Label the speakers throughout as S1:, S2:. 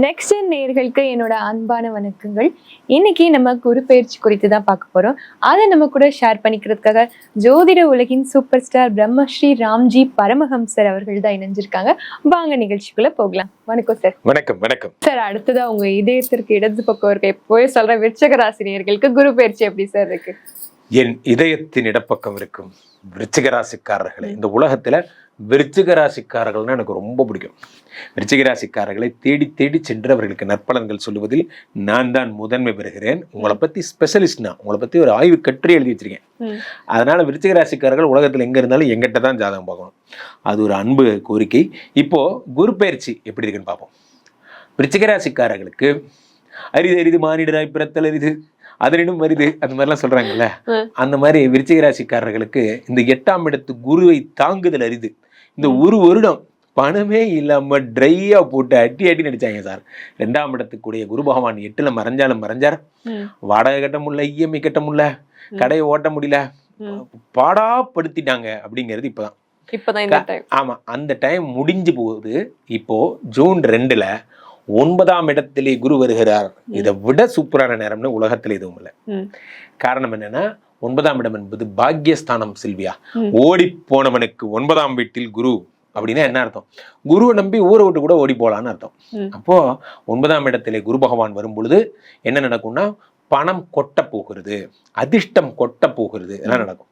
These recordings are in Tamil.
S1: நெக்ஸ்ட் நேயர்களுக்கு என்னோட அன்பான வணக்கங்கள். இன்னைக்கு நம்ம குரு பயிற்சி குறித்து தான் பார்க்க போறோம். அதை நம்ம கூட ஷேர் பண்ணிக்கிறதுக்காக ஜோதிட உலகின் சூப்பர் ஸ்டார் பிரம்மஸ்ரீ ராம்ஜி பரமஹம்சர் அவர்கள் தான் இணைஞ்சிருக்காங்க. வாங்க நிகழ்ச்சிக்குள்ள போகலாம். வணக்கம் சார்.
S2: வணக்கம். வணக்கம்
S1: சார். அடுத்ததா உங்க இதயத்திற்கு இடது பக்கம் இருக்க எப்போவே சொல்ற விருச்சிக ராசி நேயர்களுக்கு குரு பயிற்சி எப்படி சார் இருக்கு?
S2: என் இதயத்தின் இடப்பக்கம் இருக்கும் விருச்சிக ராசிக்காரர்களை, இந்த உலகத்துல விருச்சிக ராசிக்காரர்கள்னா எனக்கு ரொம்ப பிடிக்கும். விருச்சிக ராசிக்காரர்களை தேடி தேடி சென்று அவர்களுக்கு நற்பலன்கள் சொல்லுவதில் நான் தான் முதன்மை பெறுகிறேன். உங்களை பத்தி ஸ்பெஷலிஸ்ட்னா, உங்களை பத்தி ஒரு ஆய்வு கட்டுரை எழுதி வச்சிருக்கேன். அதனால விருச்சிக ராசிக்காரர்கள் உலகத்துல எங்க இருந்தாலும் எங்கிட்ட தான் ஜாதகம் பார்க்கணும். அது ஒரு அன்பு கோரிக்கை. இப்போ குரு பயிற்சி எப்படி இருக்குன்னு பார்ப்போம். விருச்சிக ராசிக்காரர்களுக்கு அரிது அரிது மானிடராய் பிறத்தல் அரிது அதனினும் வருது, அந்த மாதிரிலாம் சொல்றாங்கல்ல, அந்த மாதிரி விருச்சிக ராசிக்காரர்களுக்கு இந்த 8ஆம் இடத்து குருவை தாங்குதல் அரிது. இந்த ஒரு வருடம் பணமே இல்லாம ட்ரையா போட்டு அட்டி அட்டி நடிச்சாங்க சார். 2ஆம் இடத்துக்குடைய குரு பகவான் 8ல மறைஞ்சார். வாடகை கட்ட முடியல, இஎம்ஐ கட்ட முடியல, கடையை ஓட்ட முடியல, பாடாப்படுத்திட்டாங்க. அப்படிங்கிறது இப்பதான். ஆமா, அந்த டைம் முடிஞ்சு போகுது. இப்போ ஜூன் 2ல 9ஆம் இடத்திலே குரு வருகிறார். இதை விட சூப்பரான நேரம்னு உலகத்துல எதுவும் இல்லை. காரணம் என்னன்னா, 9ஆம் இடம் என்பது பாக்யஸ்தானம். செல்வியா, ஓடி போனவனுக்கு 9ஆம் வீட்டில் குரு அப்படின்னா என்ன அர்த்தம்? குருவை நம்பி ஊரை விட்டு கூட ஓடி போலான்னு அர்த்தம். அப்போ 9ஆம் இடத்திலே குரு பகவான் வரும் பொழுது என்ன நடக்கும்னா, பணம் கொட்ட போகிறது, அதிர்ஷ்டம் கொட்ட போகிறது, எல்லாம் நடக்கும்.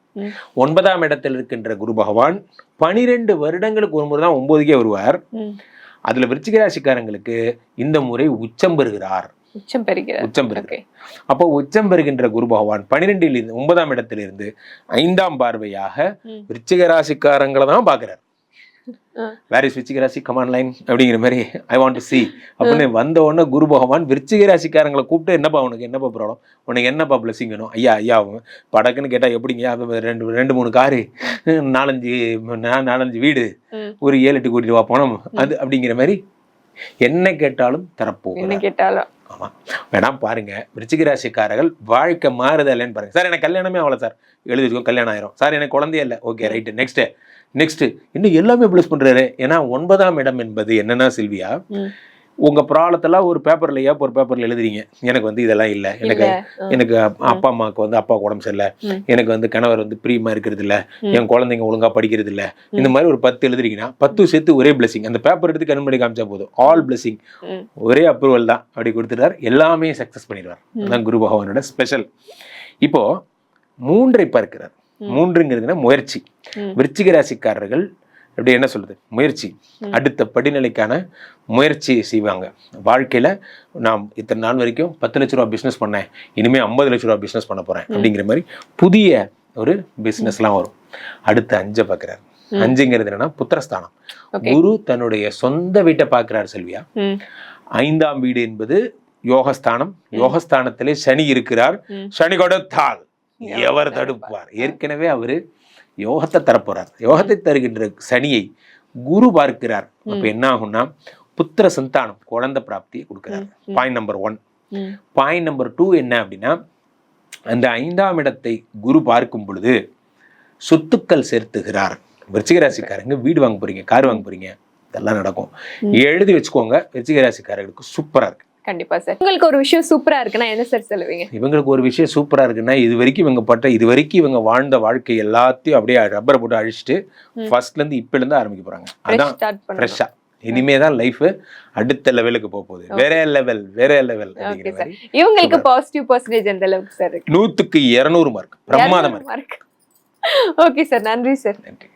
S2: 9ஆம் இடத்தில் இருக்கின்ற குரு பகவான் 12 வருடங்களுக்கு ஒரு முறை தான் 9க்கே வருவார். அதுல விருச்சிக ராசிக்காரங்களுக்கு இந்த முறை உச்சம் பெறுகிறார். அப்போ உச்சம் பெறுகின்ற குரு பகவான் 12ல் இருந்து 9ஆம் இடத்திலிருந்து 5ஆம் பார்வையாக விருச்சிக ராசிக்காரங்களை தான் பாக்குறாரு. வேர் இஸ் விருச்சிக ராசி, கமான் லைன் அப்படிங்கிற மாதிரி ஐ வாண்ட் டு see அப்படின்னு வந்த உடனே குரு பகவான் விருச்சிக ராசிக்காரங்களை கூப்பிட்டு, என்னப்பா உனக்கு என்னப்பா ப்ராப்ளம், உனக்கு என்னப்பா பிளஸிங் வேணும்? ஐயா படக்குன்னு கேட்டா எப்படிங்க, 2-3 காரு, 4-5 வீடு, ஒரு 7-8 கோடி ரூபா பணம், அது அப்படிங்கிற மாதிரி என்ன கேட்டாலும் தரப்போம். ஆமா, வேணா பாருங்க, விருச்சிக ராசிக்காரர்கள் வாழ்க்கை மாறுதல்னு பாருங்க. சார் எனக்கு கல்யாணமே ஆகல சார், எழுதிருக்கோம், கல்யாணம் ஆயிரும். சார் எனக்கு குழந்தையே இல்லை, ஓகே ரைட்டு, நெக்ஸ்ட் இன்னும் எல்லாமே ப்ளஸ் பண்றாரு. ஏன்னா 9ஆம் இடம் என்பது என்னன்னா செல்வியா, உங்க ப்ராப்ளத்தெல்லாம் ஒரு பேப்பர்ல எழுதுறீங்க. எனக்கு இதெல்லாம் இல்லை, எனக்கு அப்பா அம்மாவுக்கு அப்பா உடம்பு சரியில்லை, எனக்கு கணவர் பிரியமா இருக்கிறது இல்லை, என் குழந்தைங்க ஒழுங்கா படிக்கிறது இல்லை, இந்த மாதிரி ஒரு 10 எழுதுறீங்கன்னா 10 சேர்த்து ஒரே பிளஸிங். அந்த பேப்பர் எடுத்து கண்மணி காமிச்சா போதும், ஆல் பிளஸிங், ஒரே அப்ரூவல் தான். அப்படி கொடுத்துட்டார், எல்லாமே சக்சஸ் பண்ணிடுவார். அதுதான் குரு பகவானோட ஸ்பெஷல். இப்போ 3ஐ பார்க்கிறார். 3ங்கிறதுனா முயற்சி. விருச்சிக ராசிக்காரர்கள் அப்படி என்ன சொல்றது, முயற்சி, அடுத்த படிநிலைக்கான முயற்சியை செய்வாங்க. வாழ்க்கையில நான் இத்தனை நாள் வரைக்கும் 10 லட்ச ரூபா பிசினஸ் பண்ணேன், இனிமே 50 லட்ச ரூபா பிசினஸ் பண்ண போறேன் அப்படிங்கிற மாதிரி புதிய ஒரு பிசினஸ் எல்லாம் வரும். அடுத்த 5 பார்க்கிறார். 5ங்கிறது என்னன்னா புத்திரஸ்தானம். குரு தன்னுடைய சொந்த வீட்டை பார்க்கிறார் செல்வியா. 5ஆம் வீடு என்பது யோகஸ்தானம். யோகஸ்தானத்திலே சனி இருக்கிறார். சனி கொடுத்தால் எவர் தடுப்பார்? ஏற்கனவே அவரு யோகத்தை தரப்போறார். யோகத்தை தருகின்ற சனியை குரு பார்க்கிறார். அப்ப என்ன ஆகும்னா, புத்திர சந்தானம், குழந்தை பிராப்தியை கொடுக்கிறார். Point number 1. பாயிண்ட் நம்பர் 2 என்ன அப்படின்னா, அந்த 5ஆம் இடத்தை குரு பார்க்கும் பொழுது சொத்துக்கள் சேர்த்துகிறார். விருச்சிக ராசிக்காரங்க வீடு வாங்க போறீங்க, கார் வாங்க போறீங்க, இதெல்லாம் நடக்கும். எழுதி வச்சுக்கோங்க. விருச்சிக ராசிக்காரர்களுக்கு சூப்பரா இருக்கு.
S1: கண்டிப்பா சார். உங்களுக்கு ஒரு விஷயம் சூப்பரா இருக்குன்னா என்ன சார் சொல்லுவீங்க?
S2: இவங்களுக்கு ஒரு விஷயம் சூப்பரா இருக்குன்னா, இது வரைக்கும் இவங்க வாழ்ந்த வாழ்க்கை எல்லாத்தையும் அப்படியே ரப்பரை போட்டு அழிச்சிட்டு ஃபர்ஸ்ட்ல இருந்து இப்ப இருந்து ஆரம்பிக்க போறாங்க. அதான் ஃப்ரெஷ்ஷா. இனிமேதான் லைஃப் அடுத்த லெவலுக்கு போகுது. வேற லெவல் அப்படிங்கிற மாதிரி.
S1: இவங்களுக்கு பாசிட்டிவ் பர்சன்டேஜ் எந்த அளவுக்கு சார் இருக்கு?
S2: 100க்கு 200 மார்க். பிரமாதமா இருக்கு.
S1: ஓகே சார், நன்றி சார்.
S2: நன்றி.